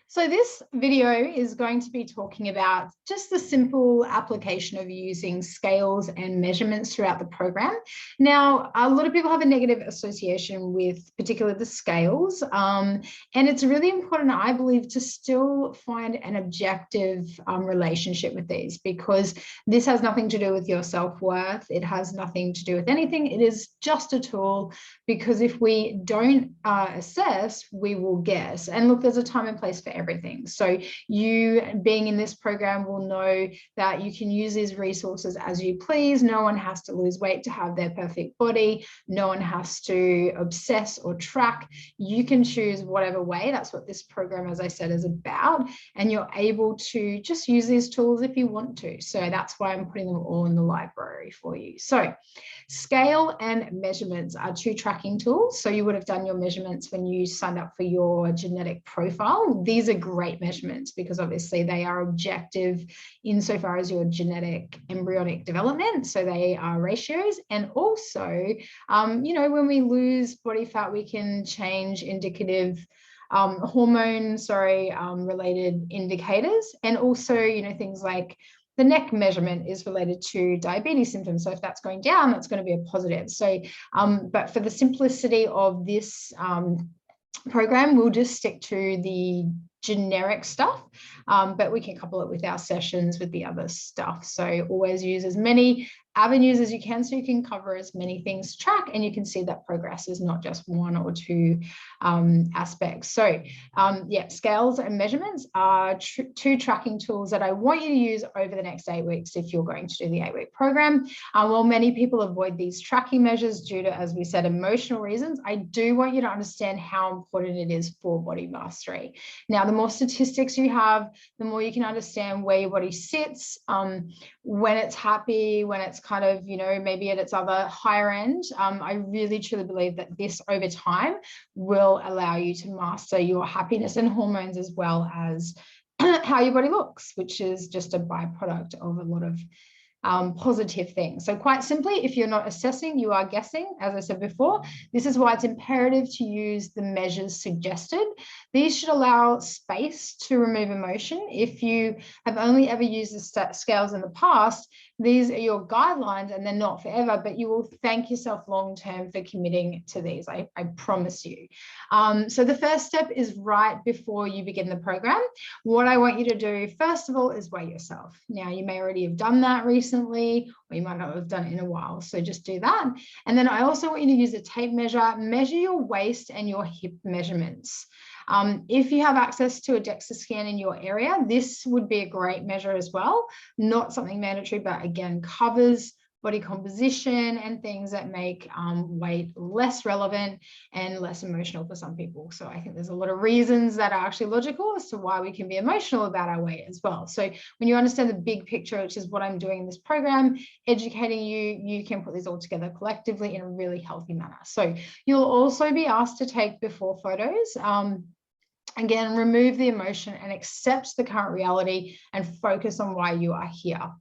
So this video is going to be talking about just the simple application of using scales and measurements throughout the program. Now, a lot of people have a negative association with particularly the scales, and it's really important, I believe, to still find an objective relationship with these, because this has nothing to do with your self-worth. It has nothing to do with anything. It is just a tool, because if we don't assess, we will guess. And look, there's a time and place for everything. So you being in this program will know that you can use these resources as you please. No one has to lose weight to have their perfect body. No one has to obsess or track. You can choose whatever way. That's what this program, as I said, is about. And you're able to just use these tools if you want to. So that's why I'm putting them all in the library for you. So scale and measurements are two tracking tools. So you would have done your measurements when you signed up for your genetic profile. These are great measurements because obviously they are objective insofar as your genetic embryonic development. So they are ratios. And also, when we lose body fat, we can change indicative related indicators. And also, things like the neck measurement is related to diabetes symptoms. So if that's going down, that's going to be a positive. So, but for the simplicity of this program, we'll just stick to the generic stuff, but we can couple it with our sessions with the other stuff. So always use as many avenues as you can so you can cover as many things to track, and you can see that progress is not just one or two aspects. So scales and measurements are two tracking tools that I want you to use over the next 8 weeks if you're going to do the 8-week program. While many people avoid these tracking measures due to, as we said, emotional reasons, I do want you to understand how important it is for body mastery. Now, the more statistics you have, the more you can understand where your body sits, when it's happy, when it's kind of, maybe at its other higher end. I really truly believe that this over time will allow you to master your happiness and hormones, as well as how your body looks, which is just a byproduct of a lot of positive things. So quite simply, if you're not assessing, you are guessing. As I said before, this is why it's imperative to use the measures suggested. These should allow space to remove emotion. If you have only ever used the scales in the past, these are your guidelines and they're not forever, but you will thank yourself long-term for committing to these. I promise you. So the first step is right before you begin the program. What I want you to do, first of all, is weigh yourself. Now, you may already have done that recently, or you might not have done it in a while. So just do that. And then I also want you to use a tape measure, measure your waist and your hip measurements. If you have access to a DEXA scan in your area, this would be a great measure as well. Not something mandatory, but again, covers body composition and things that make weight less relevant and less emotional for some people. So I think there's a lot of reasons that are actually logical as to why we can be emotional about our weight as well. So when you understand the big picture, which is what I'm doing in this program, educating you, you can put these all together collectively in a really healthy manner. So you'll also be asked to take before photos. Again, remove the emotion and accept the current reality and focus on why you are here.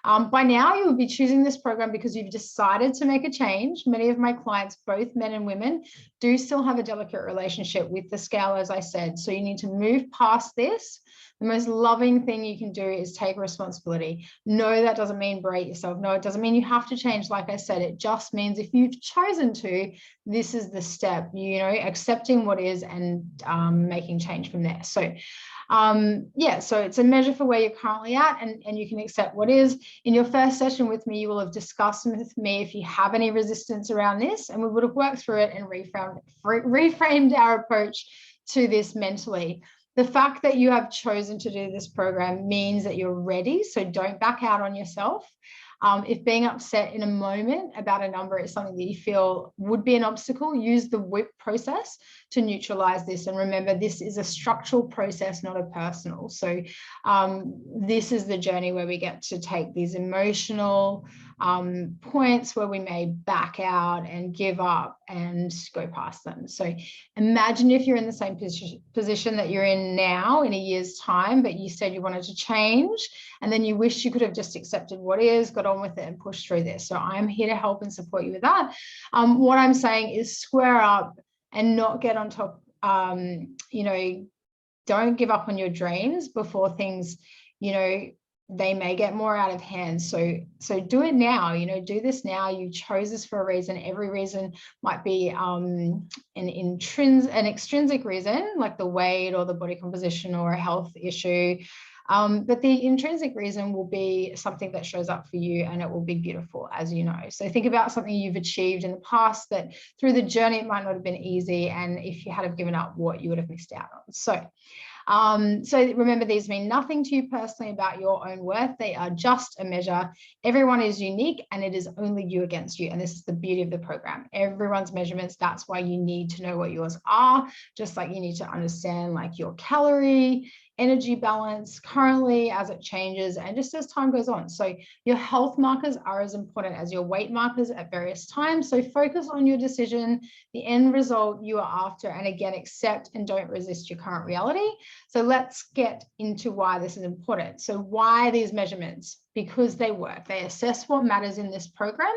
By now, you will be choosing this program because you've decided to make a change. Many of my clients, both men and women, do still have a delicate relationship with the scale, as I said. So you need to move past this. The most loving thing you can do is take responsibility. No, that doesn't mean berate yourself. No, it doesn't mean you have to change. Like I said, it just means if you've chosen to, this is the step, accepting what is and making change from there. So so it's a measure for where you're currently at, and you can accept what is. In your first session with me, you will have discussed with me if you have any resistance around this, and we would have worked through it and reframed our approach to this mentally. The fact that you have chosen to do this program means that you're ready, so don't back out on yourself. If being upset in a moment about a number is something that you feel would be an obstacle, use the WHIP process to neutralize this. And remember, this is a structural process, not a personal. So this is the journey where we get to take these emotional points where we may back out and give up and go past them. So imagine if you're in the same position that you're in now in a year's time, but you said you wanted to change, and then you wish you could have just accepted what is, got on with it and pushed through this. So I'm here to help and support you with that. What I'm saying is square up and not get on top, don't give up on your dreams before things, you know, they may get more out of hand. So do it now, you know, do this now. You chose this for a reason. Every reason might be an extrinsic reason, like the weight or the body composition or a health issue. But the intrinsic reason will be something that shows up for you, and it will be beautiful, as you know. So think about something you've achieved in the past that through the journey, it might not have been easy. And if you had have given up, what you would have missed out on. So remember, these mean nothing to you personally about your own worth. They are just a measure. Everyone is unique, and it is only you against you. And this is the beauty of the program. Everyone's measurements. That's why you need to know what yours are, just like you need to understand like your calorie, energy balance currently as it changes and just as time goes on. So your health markers are as important as your weight markers at various times. So focus on your decision, the end result you are after, and again, accept and don't resist your current reality. So let's get into why this is important. So why these measurements? Because they work. They assess what matters in this program,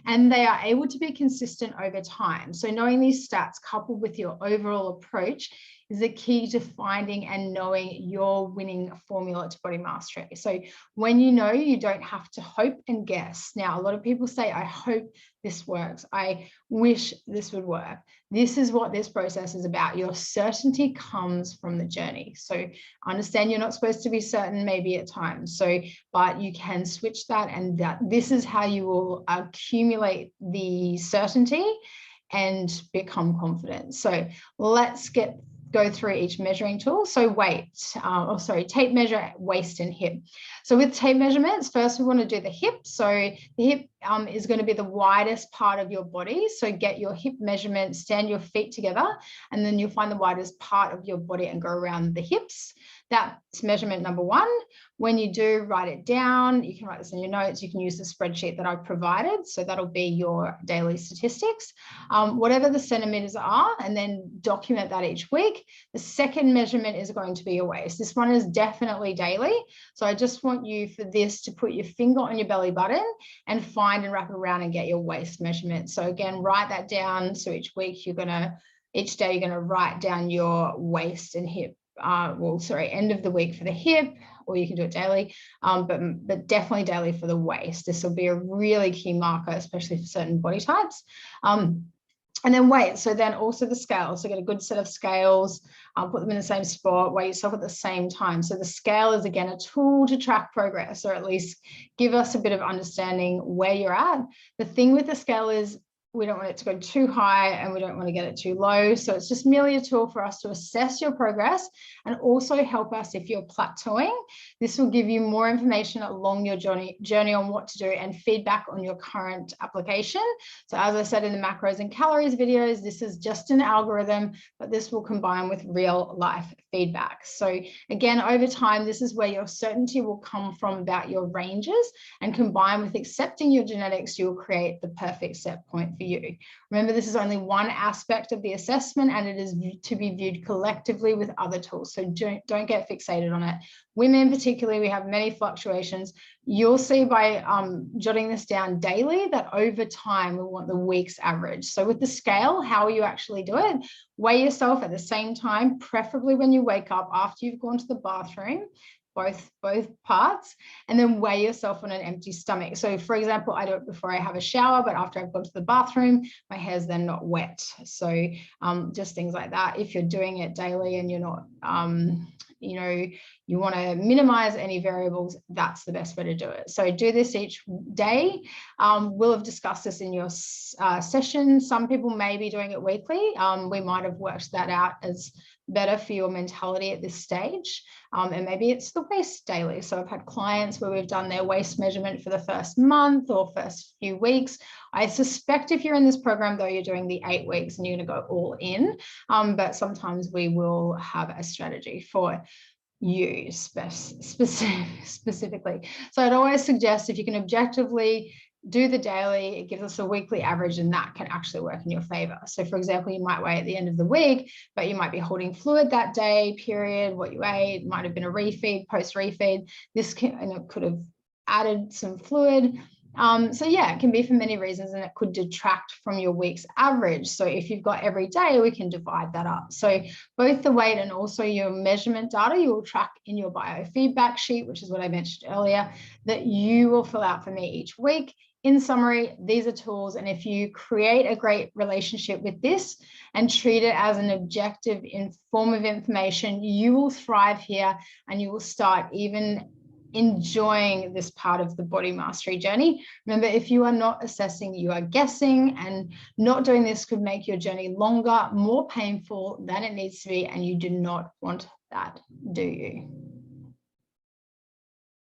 and they are able to be consistent over time. So knowing these stats coupled with your overall approach is the key to finding and knowing your winning formula to body mastery. So when you know, you don't have to hope and guess. Now, a lot of people say, I hope this works. I wish this would work. This is what this process is about. Your certainty comes from the journey. So understand you're not supposed to be certain maybe at times. But you can switch that, and this is how you will accumulate the certainty and become confident. So let's go through each measuring tool. So tape measure, waist and hip. So with tape measurements, first we want to do the hip. So the hip is going to be the widest part of your body. So get your hip measurement, stand your feet together, and then you'll find the widest part of your body and go around the hips. That's measurement number one. When you do, write it down. You can write this in your notes. You can use the spreadsheet that I've provided. So that'll be your daily statistics, whatever the centimeters are, and then document that each week. The second measurement is going to be your waist. This one is definitely daily. So I just want you for this to put your finger on your belly button and find and wrap around and get your waist measurement. So again, write that down. So each day you're going to write down your waist and hip. End of the week for the hip, or you can do it daily, but definitely daily for the waist. This will be a really key marker, especially for certain body types. And then weight. So then also the scales. So get a good set of scales, put them in the same spot, weigh yourself at the same time. So the scale is, again, a tool to track progress, or at least give us a bit of understanding where you're at. The thing with the scale is we don't want it to go too high and we don't want to get it too low. So it's just merely a tool for us to assess your progress and also help us if you're plateauing. This will give you more information along your journey on what to do and feedback on your current application. So as I said in the macros and calories videos, this is just an algorithm, but this will combine with real life feedback. So again, over time, this is where your certainty will come from about your ranges, and combined with accepting your genetics, you'll create the perfect set point for you. Remember, this is only one aspect of the assessment, and it is to be viewed collectively with other tools. So don't get fixated on it. Women particularly, we have many fluctuations. You'll see by jotting this down daily that over time we want the week's average. So with the scale, how will you actually do it? Weigh yourself at the same time, preferably when you wake up after you've gone to the bathroom, both parts, and then weigh yourself on an empty stomach. So for example, I do it before I have a shower, but after I've gone to the bathroom, my hair's then not wet. So just things like that. If you're doing it daily and you're not, you want to minimize any variables, that's the best way to do it. So do this each day. We'll have discussed this in your session. Some people may be doing it weekly. We might have worked that out as better for your mentality at this stage. And maybe it's the waist daily. So I've had clients where we've done their waist measurement for the first month or first few weeks. I suspect if you're in this program, though, you're doing the 8 weeks and you're going to go all in. But sometimes we will have a strategy for you specifically. So I'd always suggest if you can objectively do the daily, it gives us a weekly average, and that can actually work in your favor. So for example, you might weigh at the end of the week, but you might be holding fluid that day, period, what you ate, might have been a refeed, post refeed. This could have added some fluid. So yeah, it can be for many reasons, and it could detract from your week's average. So if you've got every day, we can divide that up. So both the weight and also your measurement data, you will track in your biofeedback sheet, which is what I mentioned earlier, that you will fill out for me each week. In summary, these are tools, and if you create a great relationship with this and treat it as an objective form of information, you will thrive here, and you will start even enjoying this part of the body mastery journey. Remember, if you are not assessing, you are guessing, and not doing this could make your journey longer, more painful than it needs to be, and you do not want that, do you?